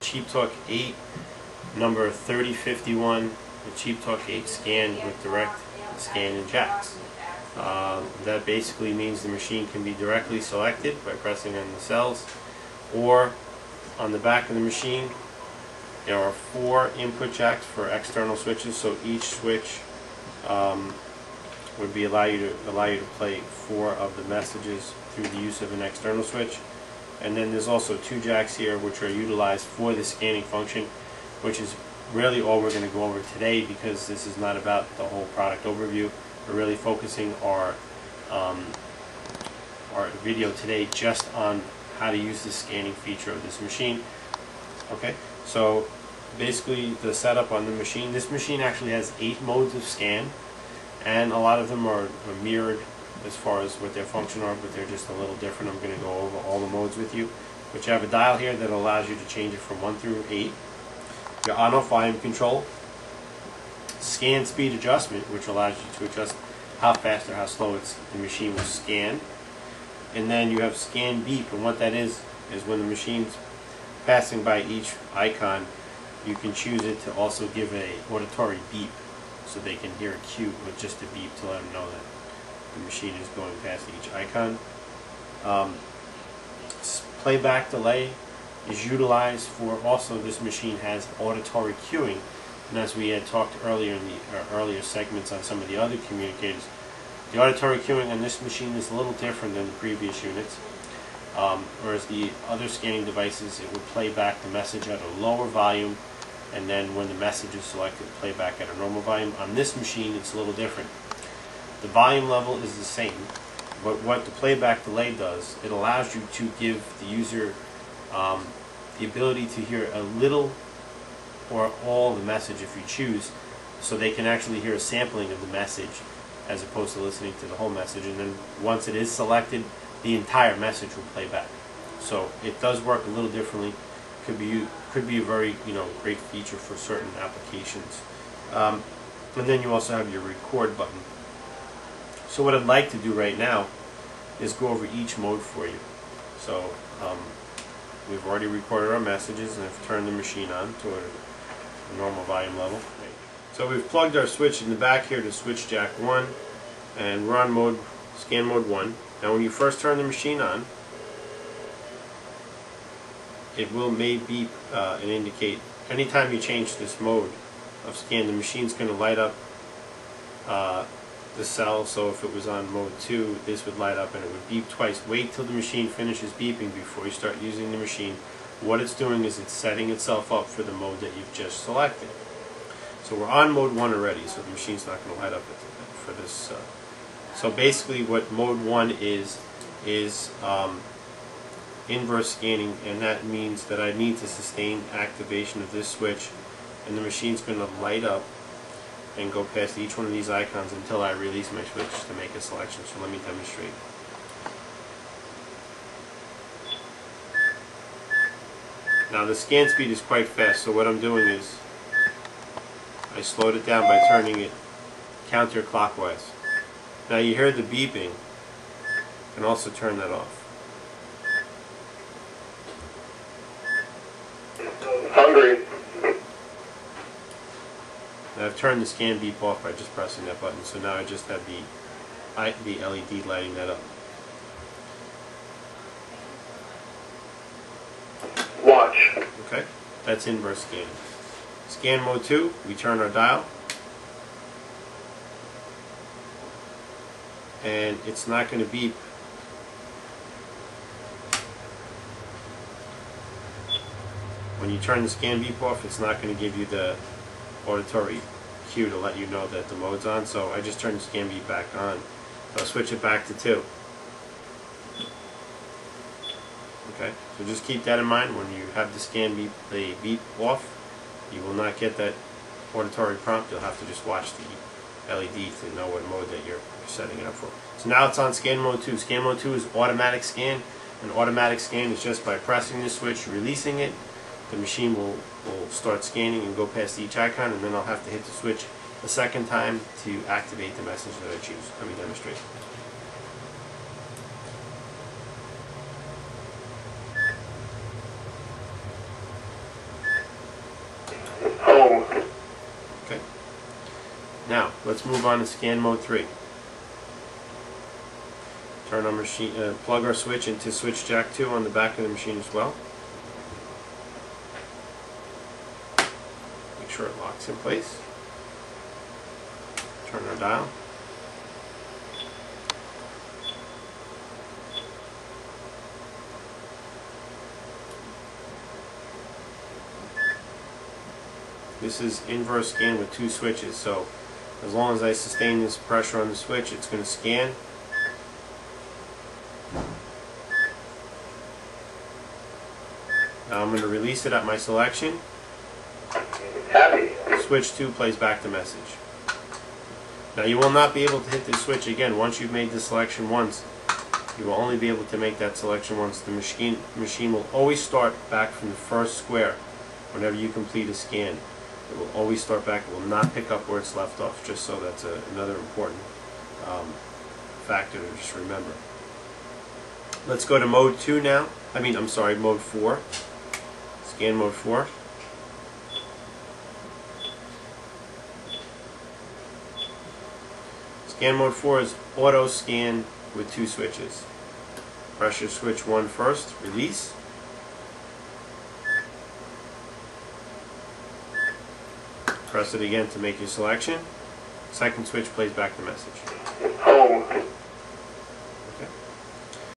Cheap Talk 8, number 3051, the Cheap Talk 8 scan with direct scan and jacks. That basically means the machine can be directly selected by pressing on the cells, or on the back of the machine there are 4 input jacks for external switches, so each switch would be allow you to play 4 of the messages through the use of an external switch. And then there's also 2 jacks here which are utilized for the scanning function, which is really all we're going to go over today, because this is not about the whole product overview. We're really focusing our video today just on how to use the scanning feature of this machine. Okay, so basically the setup on the machine, this machine actually has 8 modes of scan, and a lot of them are mirrored as far as what their function are, but they're just a little different. I'm going to go over all the modes with you. But you have a dial here that allows you to change it from 1 through 8. Your on-off volume control, scan speed adjustment, which allows you to adjust how fast or how slow the machine will scan. And then you have scan beep, and what that is when the machine's passing by each icon, you can choose it to also give a auditory beep, so they can hear a cue with just a beep to let them know that the machine is going past each icon. Playback delay is utilized for, also this machine has auditory cueing, and as we had talked earlier in the earlier segments on some of the other communicators, the auditory cueing on this machine is a little different than the previous units. Whereas the other scanning devices, it would play back the message at a lower volume, and then when the message is selected, play back at a normal volume. On this machine, it's a little different. The volume level is the same, but what the playback delay does, it allows you to give the user the ability to hear a little or all the message if you choose, so they can actually hear a sampling of the message as opposed to listening to the whole message. And then once it is selected, the entire message will play back. So it does work a little differently. Could be a very great feature for certain applications. And then you also have your record button. So what I'd like to do right now is go over each mode for you. So we've already recorded our messages, and I've turned the machine on to a normal volume level. So we've plugged our switch in the back here to switch jack 1, and we're on scan mode 1. Now when you first turn the machine on, it will beep and indicate anytime you change this mode of scan, the machine's going to light up the cell. So if it was on mode 2, this would light up and it would beep twice. Wait till the machine finishes beeping before you start using the machine. What it's doing is it's setting itself up for the mode that you've just selected. So we're on mode 1 already, so the machine's not going to light up for this. So basically what mode 1 is inverse scanning, and that means that I need to sustain activation of this switch, and the machine's going to light up and go past each one of these icons until I release my switch to make a selection. So let me demonstrate. Now the scan speed is quite fast, so what I'm doing is I slowed it down by turning it counterclockwise. Now you hear the beeping. You can also turn that off. Hungry. Now I've turned the scan beep off by just pressing that button, so now I just have the LED lighting that up. Watch. Okay, that's inverse scanning. Scan mode 2, we turn our dial, and it's not going to beep when you turn the scan beep off. It's not going to give you the auditory cue to let you know that the mode's on, so I just turn the scan beep back on. So I'll switch it back to 2. Okay, so just keep that in mind. When you have the scan beep, the beep off, you will not get that auditory prompt. You'll have to just watch the LED to know what mode that you're setting it up for. So now it's on scan mode 2. Scan mode 2 is automatic scan. An automatic scan is just by pressing the switch, releasing it, the machine will start scanning and go past each icon, and then I'll have to hit the switch a second time to activate the message that I choose. Let me demonstrate. Home. Okay. Now, let's move on to scan mode 3. Turn our machine, plug our switch into switch jack 2 on the back of the machine as well. Make sure it locks in place. Turn our dial. This is inverse scan with 2 switches, so as long as I sustain this pressure on the switch, it's going to scan. Now I'm going to release it at my selection. Happy. Switch 2 plays back the message. Now you will not be able to hit this switch again once you've made the selection once. You will only be able to make that selection once. The machine will always start back from the first square whenever you complete a scan. It will always start back. It will not pick up where it's left off, just so that's another important factor to just remember. Let's go to mode 2 now. Mode 4. Scan mode 4. Scan mode 4 is auto scan with 2 switches. Press your switch 1 first, release. Press it again to make your selection. Second switch plays back the message. Home.